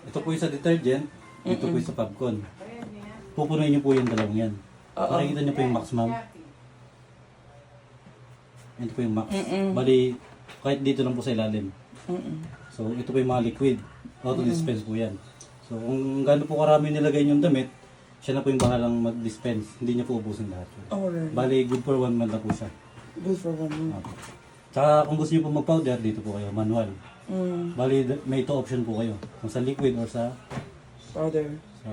Ito po yung sa detergent, ito po yung sa popcorn. Pupunuin niyo po yung dalawang yan. Makikita niyo po yung max, ma'am. Ito po yung max. Bali, kahit dito lang po sa ilalim. So, ito po yung mga liquid. Auto-dispense po yan. So, kung gaano po karami nilagay yung damit, siya na po yung bahalang mag-dispense. Hindi niya po ubusin lahat. Alright. Bali, good for 1 month na po siya. Good for one month. Okay. Tsaka kung gusto niyo po mag-powder, dito po kayo, manual. Bali, may 2 option po kayo. Kung sa liquid or sa Powder.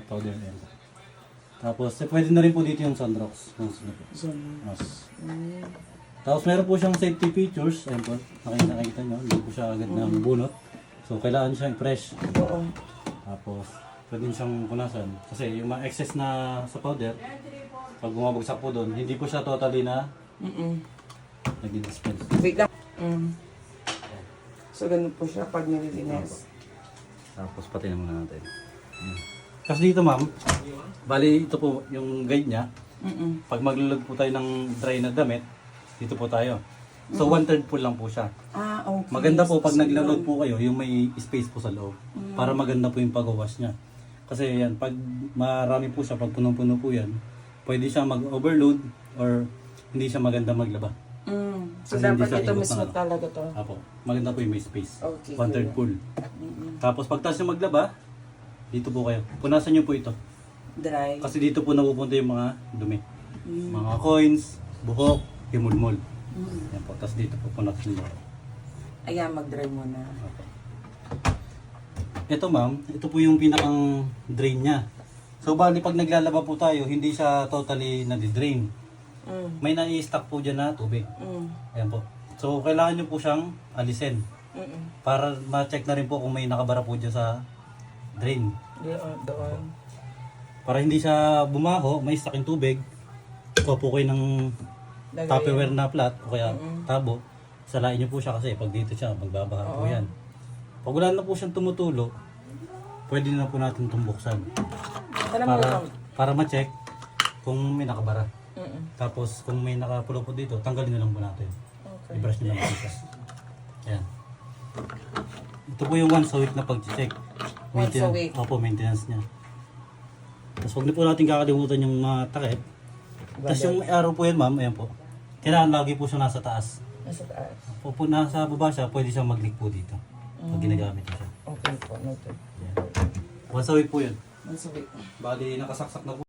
powder end. Tapos, pwede na rin po dito yung Sunrox. Kung gusto niyo po. So, Mas. Tapos meron po siyang safety features. Ayun po, nakikita nyo. Hindi po siya agad na bunot. So, kailangan siyang fresh. oo. Tapos, pwede siyang punasan. Kasi yung mga excess na sa powder, pag bumabagsak po doon, hindi po siya totally na nag-dispense. Wait lang. So, ganun po siya pag nililinis. Tapos, pati na muna natin. Ayan. Kasi dito, ma'am, bali ito po yung guide niya. Pag maglulog po tayo ng dry na damit, dito po tayo. So, 1/3 full lang po siya. Ah, okay. Maganda po pag naglalog po kayo, yung may space po sa loob. Para maganda po yung pag-wash niya. Kasi yan, pag marami po siya, pag punong-puno po yan, pwede siya mag-overload or hindi siya maganda maglaba. So, Kasi hindi dapat siya ito ikot mismo na ano. talaga to. Apo, maganda po yung may space. Okay, 1/3 full. Tapos pagtas niyo maglaba, dito po kayo. Punasan niyo po ito. Dry. Kasi dito po napupunta yung mga dumi. Mga coins, buhok, himulmol. Yan po. Tapos dito po punasan niyo. Ayan, mag-dry muna. Ito ma'am, ito po yung pinakang drain niya. So bali pag naglalaba po tayo, hindi siya totally nadi-drain. May nai-stack po dyan na tubig. Ayan po. So kailangan nyo po siyang alisin. Para ma-check na rin po kung may nakabara po dyan sa drain. Doon. Para hindi siya bumaho, may stack yung tubig. Kuha po kayo ng Tupperware na flat o kaya tabo. Salain nyo po siya kasi pag dito siya, magbabaha po yan. Pag wala na po siyang tumutulo, pwede na po natin itong buksan. Para ma-check kung may nakabara. Tapos kung may nakapulo po dito, tanggalin na lang po natin. I-brush nyo lang po siya. Ayan. Ito po yung once a week na pag-check. Once a week? Opo, maintenance niya. Tapos huwag na po natin kakalimutan yung mga takip. Tapos yung arrow po yan ma'am, ayan po. Kailangan lagi po siya nasa taas. Nasa taas. Kung nasa baba siya, pwede siyang mag-leak po dito. Pag ginagamit niya siya. Okay po, noted. Once a week po yun. Once a week. Bali, nakasaksak na po.